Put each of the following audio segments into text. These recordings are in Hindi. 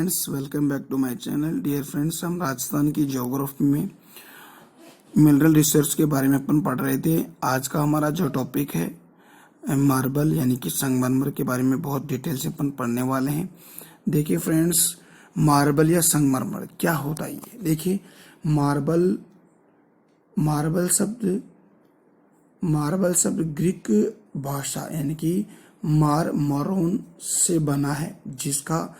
Friends, welcome back to my channel. Dear friends, हम राजस्थान की ज्योग्राफी में मिनरल रिसर्च के बारे में अपन पढ़ रहे थे। आज का हमारा जो टॉपिक है मार्बल यानी कि संगमरमर के बारे में बहुत डिटेल से अपन पढ़ने वाले हैं। देखिए फ्रेंड्स, मार्बल या संगमरमर क्या होता है ये देखिए। मार्बल मार्बल शब्द ग्रीक भाषा यानी कि मारमोरोन से बना है, जिसका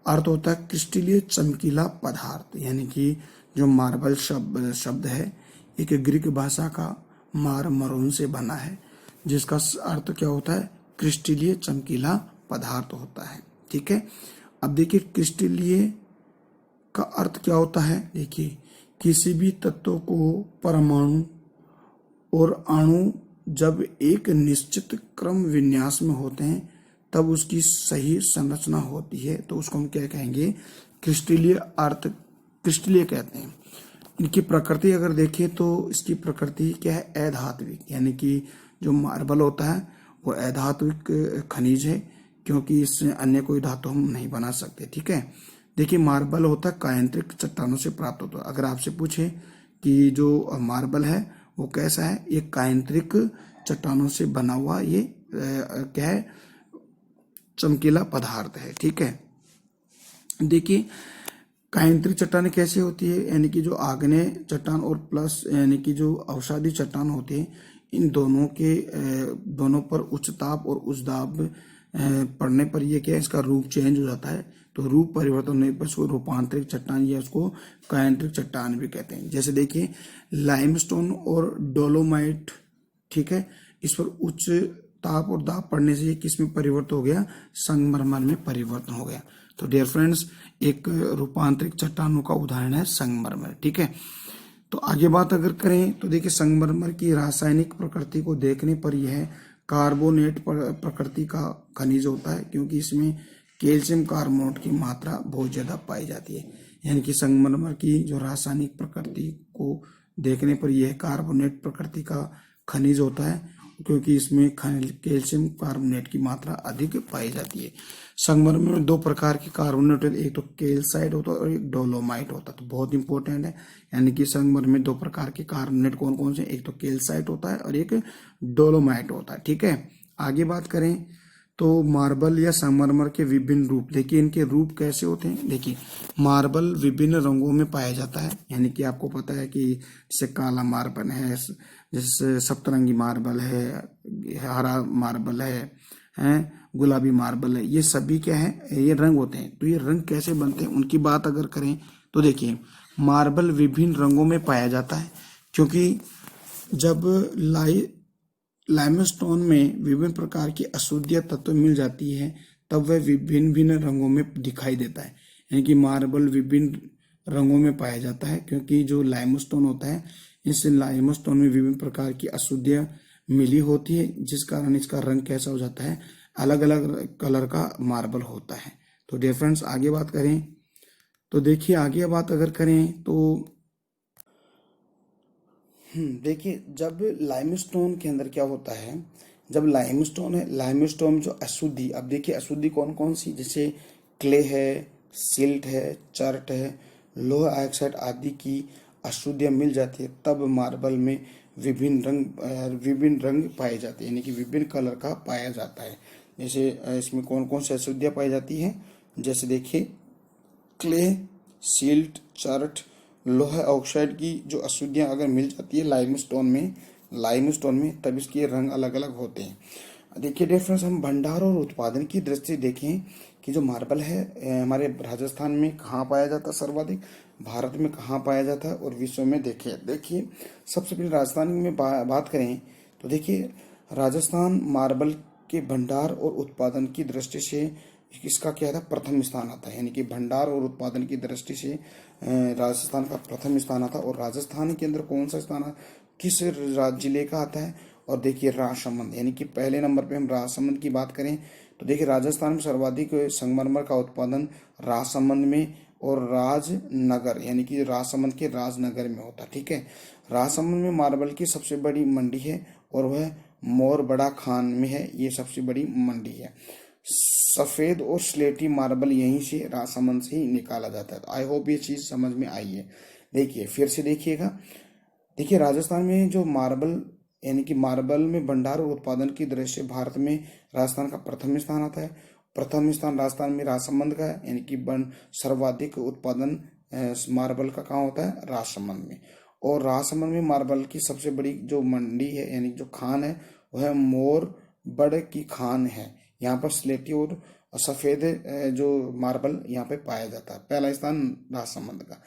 अर्थ होता है क्रिस्टलीय चमकीला पदार्थ। यानी कि जो मार्बल शब्द है एक ग्रीक भाषा का मारमोरोन से बना है, जिसका अर्थ क्या होता है, क्रिस्टलीय चमकीला पदार्थ होता है। ठीक है, अब देखिए क्रिस्टलीय का अर्थ क्या होता है। देखिए, किसी भी तत्व को परमाणु और अणु जब एक निश्चित क्रम विन्यास में होते हैं तब उसकी सही संरचना होती है, तो उसको हम क्या कहेंगे, क्रिस्टलीय कहते हैं। इनकी प्रकृति अगर देखें तो इसकी प्रकृति क्या है, अधात्विक। यानी कि जो मार्बल होता है वो अधात्विक खनिज है, क्योंकि इससे अन्य कोई धातु हम नहीं बना सकते। ठीक है, देखिए मार्बल होता है कायांतरिक चट्टानों से प्राप्त होता है। अगर आपसे पूछे कि जो मार्बल है वो कैसा है, ये कायांतरिक चट्टानों से बना हुआ ये क्या है, चमकीला पदार्थ है। ठीक है, देखिए कायांतरिक चट्टानें कैसे होती है, यानी कि जो आग्नेय चट्टान और प्लस यानी कि जो अवसादी चट्टान होती है, इन दोनों पर उच्च ताप और उच्च दाब पड़ने पर ये क्या है, इसका रूप चेंज हो जाता है। तो रूप परिवर्तन होने पर उसको रूपांतरिक चट्टान या उसको कायांतरिक चट्टान भी कहते हैं। जैसे देखिए लाइमस्टोन और डोलोमाइट, ठीक है, इस पर उच्च ताप और दाब पड़ने से ये किस में परिवर्तन हो गया, संगमरमर में परिवर्तन हो गया। तो डियर फ्रेंड्स, एक रूपांतरिक चट्टानों का उदाहरण है संगमरमर। ठीक है, तो आगे बात अगर करें तो देखिए संगमरमर की रासायनिक प्रकृति को देखने पर यह कार्बोनेट प्रकृति का खनिज होता है, क्योंकि इसमें कैल्शियम कार्बोनेट की मात्रा बहुत ज्यादा पाई जाती है। यानी कि संगमरमर की जो रासायनिक प्रकृति को देखने पर यह कार्बोनेट प्रकृति का खनिज होता है, क्योंकि इसमें कैल्शियम कार्बोनेट की मात्रा अधिक पाई जाती है। संगमरमर में दो प्रकार के कार्बोनेट होते हैं, एक तो कैल्साइट होता है और एक डोलोमाइट होता है। तो बहुत इंपॉर्टेंट है, यानी कि संगमरमर में दो प्रकार के कार्बोनेट कौन कौन से, एक तो कैल्साइट होता है और एक डोलोमाइट होता है। ठीक है, आगे बात करें तो मार्बल या संगमरमर के विभिन्न रूप। देखिए इनके रूप कैसे होते हैं। देखिए मार्बल विभिन्न रंगों में पाया जाता है, यानी कि आपको पता है कि जैसे काला मार्बल है, जैसे सप्तरंगी मार्बल है, हरा मार्बल है, गुलाबी मार्बल है। ये सभी क्या है, ये रंग होते हैं। तो ये रंग कैसे बनते हैं उनकी बात अगर करें तो देखिए मार्बल विभिन्न रंगों में पाया जाता है, क्योंकि जब लाइमस्टोन में विभिन्न प्रकार की अशुद्ध तत्व मिल जाती है तब वह विभिन्न भिन्न रंगों में दिखाई देता है। यानी कि मार्बल विभिन्न रंगों में पाया जाता है, क्योंकि जो लाइमस्टोन होता है, इस लाइमस्टोन में विभिन्न प्रकार की अशुद्धियां मिली होती है, जिस कारण इसका रंग कैसा हो जाता है, अलग अलग कलर का मार्बल होता है। तो डियर फ्रेंड्स, आगे बात करें तो देखिए आगे बात अगर करें तो देखिए जब लाइमस्टोन के अंदर क्या होता है, जब लाइमस्टोन है, लाइमस्टोन जो अशुद्धि, अब देखिए अशुद्धि कौन कौन सी, जैसे क्ले है, सिल्ट है, चर्ट है, लोहा ऑक्साइड आदि की अशुद्धियाँ मिल जाती है, तब मार्बल में विभिन्न रंग पाए जाते हैं, यानी कि विभिन्न कलर का पाया जाता है। जैसे इसमें कौन कौन सी अशुद्धियाँ पाई जाती हैं, जैसे देखिए क्ले, सिल्ट, चर्ट, लोहा ऑक्साइड की जो अशुद्धियाँ अगर मिल जाती है लाइमस्टोन में तब इसके रंग अलग अलग होते हैं। देखिए डिफरेंस, हम भंडार और उत्पादन की दृष्टि देखें कि जो मार्बल है हमारे राजस्थान में कहाँ पाया जाता है सर्वाधिक, भारत में कहाँ पाया जाता है और विश्व में देखिए सबसे पहले राजस्थान में बात करें तो देखिए राजस्थान मार्बल के भंडार और उत्पादन की दृष्टि से इसका क्या था, प्रथम स्थान आता है। यानी कि भंडार और उत्पादन की दृष्टि से राजस्थान का प्रथम स्थान आता है। और राजस्थान के अंदर कौन सा स्थान है, किस जिले का आता है, और देखिए राजसमंद, यानी कि पहले नंबर पे हम राजसमंद की बात करें तो देखिए राजस्थान में सर्वाधिक संगमरमर का उत्पादन राजसमंद में और राजनगर यानी कि राजसमंद के राजनगर में होता है। ठीक है, राजसमंद में मार्बल की सबसे बड़ी मंडी है और वह मोर बड़ा खान में है, ये सबसे बड़ी मंडी है। सफेद और स्लेटी मार्बल यहीं से राजसमंद से ही निकाला जाता है। तो आई होप ये चीज समझ में आई है। देखिए फिर से देखिएगा। देखिए राजस्थान में जो मार्बल यानी कि मार्बल में भंडार और उत्पादन की दृष्टि से भारत में राजस्थान का प्रथम स्थान आता है। प्रथम स्थान राजस्थान में राजसमंद का है, यानी कि सर्वाधिक उत्पादन मार्बल का कहाँ होता है, राजसमंद में। और राजसमंद में मार्बल की सबसे बड़ी जो मंडी है यानी जो खान है वह मोरबड़ की खान है। यहाँ पर स्लेटी और सफेद जो मार्बल यहाँ पे पाया जाता है। पहला स्थान राजसमंद का।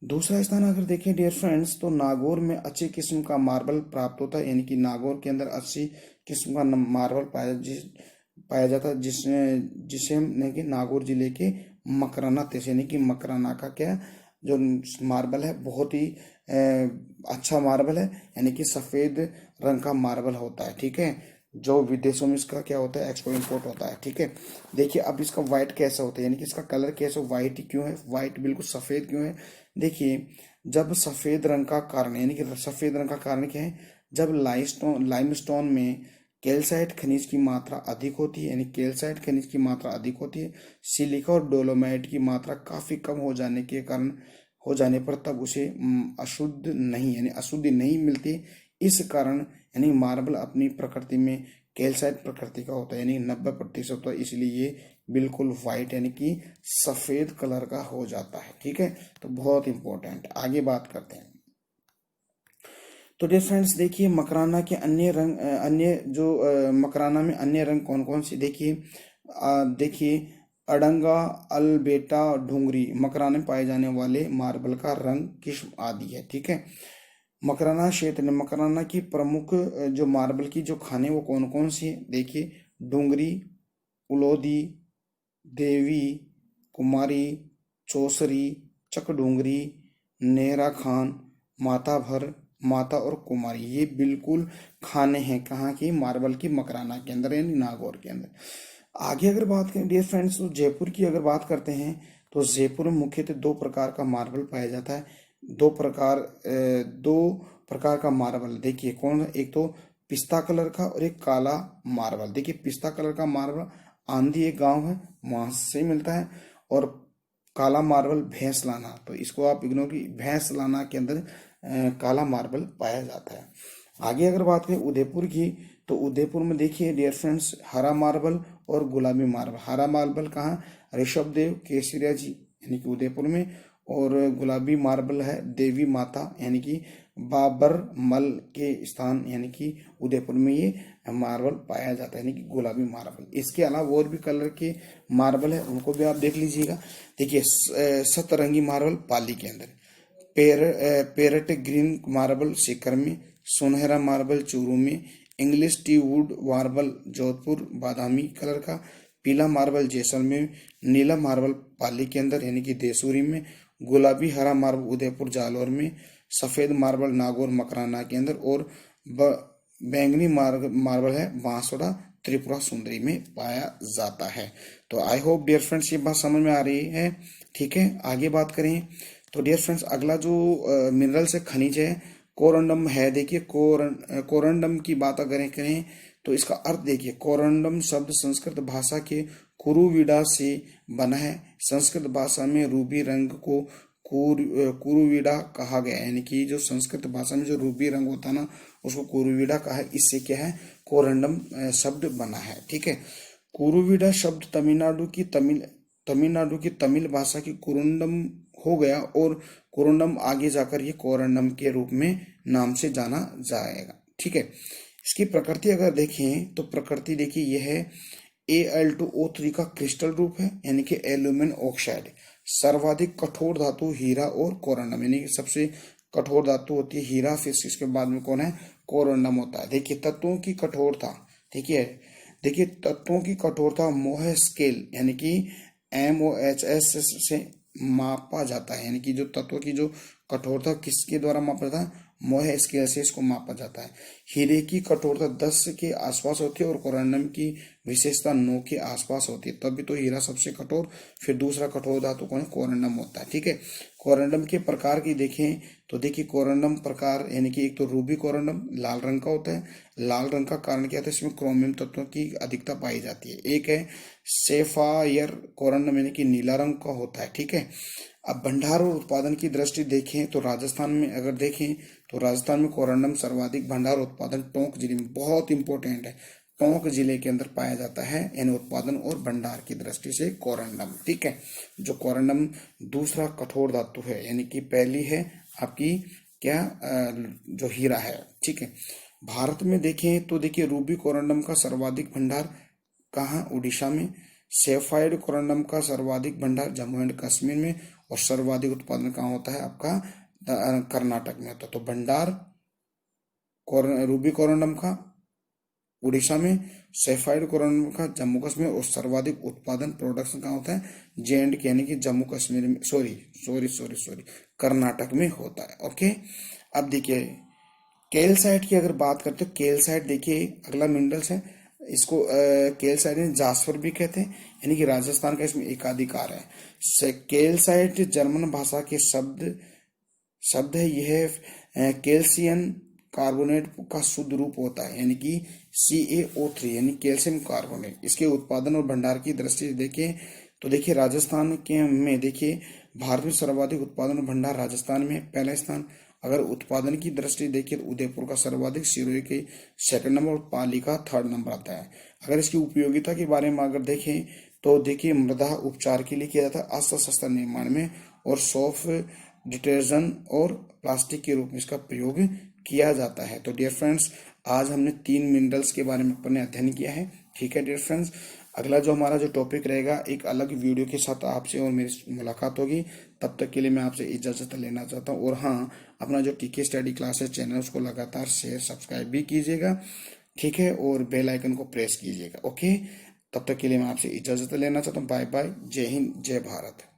दूसरा स्थान अगर देखें डियर फ्रेंड्स तो नागौर में अच्छी किस्म का मार्बल प्राप्त होता है, यानी कि नागौर के अंदर अच्छी किस्म का मार्बल पाया जाता है, जिसे हम कि नागौर जिले के मकराना तहसील यानी कि मकराना का क्या जो मार्बल है बहुत ही अच्छा मार्बल है, यानी कि सफेद रंग का मार्बल होता है। ठीक है, जो विदेशों में इसका क्या होता है, एक्सपोर्ट इम्पोर्ट होता है। ठीक है, देखिए अब इसका व्हाइट कैसा होता है, यानी कि इसका कलर कैसा व्हाइट ही क्यों है, व्हाइट बिल्कुल सफेद क्यों है। देखिए जब सफेद रंग का कारण यानी कि सफेद रंग का कारण क्या है, जब लाइमस्टोन में कैल्साइट खनिज की मात्रा अधिक होती है, यानी कैल्साइट खनिज की मात्रा अधिक होती है, सिलिका और डोलोमाइट की मात्रा काफी कम हो जाने पर तब उसे अशुद्ध नहीं यानी अशुद्धि नहीं मिलती। इस कारण यानी मार्बल अपनी प्रकृति में कैल्साइट प्रकृति का होता है, यानी 90% होता है, इसलिए ये बिल्कुल व्हाइट यानी कि सफेद कलर का हो जाता है। ठीक है, तो बहुत इंपॉर्टेंट। आगे बात करते हैं। तो डियर फ्रेंड्स देखिए मकराना के अन्य रंग मकराना में अन्य रंग कौन कौन से, देखिए अड़ंगा, अलबेटा, ढूंगरी मकराना में पाए जाने वाले मार्बल का रंग किस्म आदि है। ठीक है, मकराना क्षेत्र में मकराना की प्रमुख जो मार्बल की जो खाने वो कौन कौन सी है, देखिए डूंगरी, उलोदी, देवी, कुमारी, चौसरी, चकडूंगरी, नेहरा खान, माता भर, माता और कुमारी, ये बिल्कुल खाने हैं कहाँ की, मार्बल की मकराना के अंदर यानी नागौर के अंदर। आगे अगर बात करें डियर फ्रेंड्स तो जयपुर की अगर बात करते हैं तो जयपुर में मुख्यतः दो प्रकार का मार्बल पाया जाता है। दो प्रकार का मार्बल देखिए कौन, एक तो पिस्ता कलर का और एक काला मार्बल। देखिए पिस्ता कलर का मार्बल आंधी एक गांव है वहां से मिलता है, और काला मार्बल भैंसलाना, तो इसको आप इग्नोर की, भैंसलाना के अंदर काला मार्बल पाया जाता है। आगे अगर बात करें उदयपुर की तो उदयपुर में देखिए डियर फ्रेंड्स हरा मार्बल और गुलाबी मार्बल। हरा मार्बल कहाँ, ऋषभ देव केसरिया जी यानी कि उदयपुर में, और गुलाबी मार्बल है देवी माता यानी कि बाबर मल के स्थान यानी कि उदयपुर में ये मार्बल पाया जाता है, यानी कि गुलाबी मार्बल। इसके अलावा और भी कलर के मार्बल है उनको भी आप देख लीजिएगा। देखिए सतरंगी मार्बल पाली के अंदर, पेरट ग्रीन मार्बल सीकर में, सुनहरा मार्बल चूरू में, English T would marble Jodhpur Badami colour का, पीला मार्बल जैसलमेर, नीला मार्बल पाली के अंदर यानी कि देसूरी में, गुलाबी हरा मार्बल उदयपुर जालौर में, सफेद मार्बल नागौर मकराना के अंदर, और बैंगनी मार्बल है बांसवाड़ा त्रिपुरा सुंदरी में पाया जाता है। तो आई होप डियर फ्रेंड्स ये बात समझ में आ रही है। ठीक है, आगे बात करें तो डियर फ्रेंड्स अगला जो मिनरल से खनिज है कोरंडम है। देखिए कोरंडम की बात अगर करें तो इसका अर्थ देखिए, कोरंडम शब्द संस्कृत भाषा के कुरुविडा से बना है। संस्कृत भाषा में रूबी रंग को कुरुविडा कहा गया, यानी कि जो संस्कृत भाषा में जो रूबी रंग होता है ना उसको कुरुविडा कहा है, इससे क्या है कोरंडम शब्द बना है। ठीक है, कुरुविडा शब्द तमिलनाडु की तमिल भाषा की कुरुंडम हो गया, और कुरुंडम आगे जाकर ये कोरंडम के रूप में नाम से जाना जाएगा। ठीक है, इसकी प्रकृति अगर देखें तो प्रकृति देखिए यह है Al2O3 का क्रिस्टल रूप है, यानी कि एल्यूमिनियम ऑक्साइड। सर्वाधिक कठोर धातु हीरा और कोरंडम, यानी कि सबसे कठोर धातु होती है हीरा, फिर इसके बाद में कौन है कोरंडम होता है। देखिए तत्वों की कठोरता, देखिए तत्वों की कठोरता मोह स्केल यानी कि MOHS से मापा जाता है, यानी कि जो तत्व की जो कठोरता किसके द्वारा मापा जाता है मोह स्केल से इसको मापा जाता है। हीरे की कठोरता 10 के आसपास होती है और कोरंडम की विशेषता 9 के आसपास होती है, तभी तो हीरा सबसे कठोर, फिर दूसरा कठोर धातु कौन है, कोरंडम होता है। ठीक है, कोरंडम के प्रकार की देखें तो देखिए कोरंडम प्रकार यानी कि एक तो रूबी कोरंडम लाल रंग का होता है। लाल रंग का कारण क्या था, इसमें क्रोमियम तत्वों की अधिकता पाई जाती है। एक है सेफायर कोरंडम यानी कि नीला रंग का होता है। ठीक है, अब भंडार और उत्पादन की दृष्टि देखें तो राजस्थान में अगर देखें तो राजस्थान में कोरंडम सर्वाधिक भंडार उत्पादन टोंक जिले में, बहुत इंपॉर्टेंट है, टोंक जिले के अंदर पाया जाता है, यानी उत्पादन और भंडार की दृष्टि से कोरंडम। ठीक है, जो कोरंडम दूसरा कठोर धातु है, यानी कि पहली है आपकी क्या जो हीरा है। ठीक है, भारत में देखें तो देखिए रूबी कोरंडम का सर्वाधिक भंडार कहाँ, उड़ीसा में। सेफाइड कोरंडम का सर्वाधिक भंडार जम्मू एंड कश्मीर में, और सर्वाधिक उत्पादन कहाँ होता है आपका कर्नाटक में होता है। तो भंडार रूबी कोरंडम का उड़ीसा में, सेफाइड कोरंडम का जम्मू कश्मीर, और सर्वाधिक उत्पादन प्रोडक्शन कहाँ होता है, जे.एंड.के यानी कि जम्मू कश्मीर में, सॉरी कर्नाटक में होता है। ओके, अब देखिए कैल्साइट की अगर बात करते हो, कैल्साइट देखिए अगला मिनरल्स है, इसको कैल्साइट जास्पर भी कहते हैं, यानी कि राजस्थान का इसमें एकाधिकार है। कैल्साइट जर्मन भाषा के शब्द है, यह कैल्शियम कार्बोनेट का शुद्ध रूप होता है, यानी कि CaO3 यानी कैल्शियम कार्बोनेट। इसके उत्पादन और भंडार की दृष्टि से देखें तो देखिए राजस्थान के में देखिए भारत में सर्वाधिक उत्पादन और भंडार राजस्थान में पहला स्थान। अगर उत्पादन की दृष्टि देखिए तो उदयपुर का सर्वाधिक, सिरोही के सेकंड नंबर, और पाली का थर्ड नंबर आता है। अगर इसकी उपयोगिता के बारे में अगर देखें तो देखिए मृदा उपचार के लिए किया जाता है, अस्त्र शस्त्र निर्माण में, और सौंफ डिटर्जेंट और प्लास्टिक के रूप में इसका प्रयोग किया जाता है। तो डियर फ्रेंड्स, आज हमने 3 मिनरल्स के बारे में अपने अध्ययन किया है। ठीक है डियर फ्रेंड्स, अगला जो हमारा जो टॉपिक रहेगा एक अलग वीडियो के साथ आपसे और मेरी मुलाकात होगी। तब तक के लिए मैं आपसे इजाजत लेना चाहता हूँ, और हाँ, अपना जो टीके स्टडी क्लासेस चैनल उसको लगातार शेयर सब्सक्राइब भी कीजिएगा। ठीक है, और बेल आइकन को प्रेस कीजिएगा। ओके, तब तक के लिए मैं आपसे इजाजत लेना चाहता हूँ। बाय बाय, जय हिंद, जय भारत।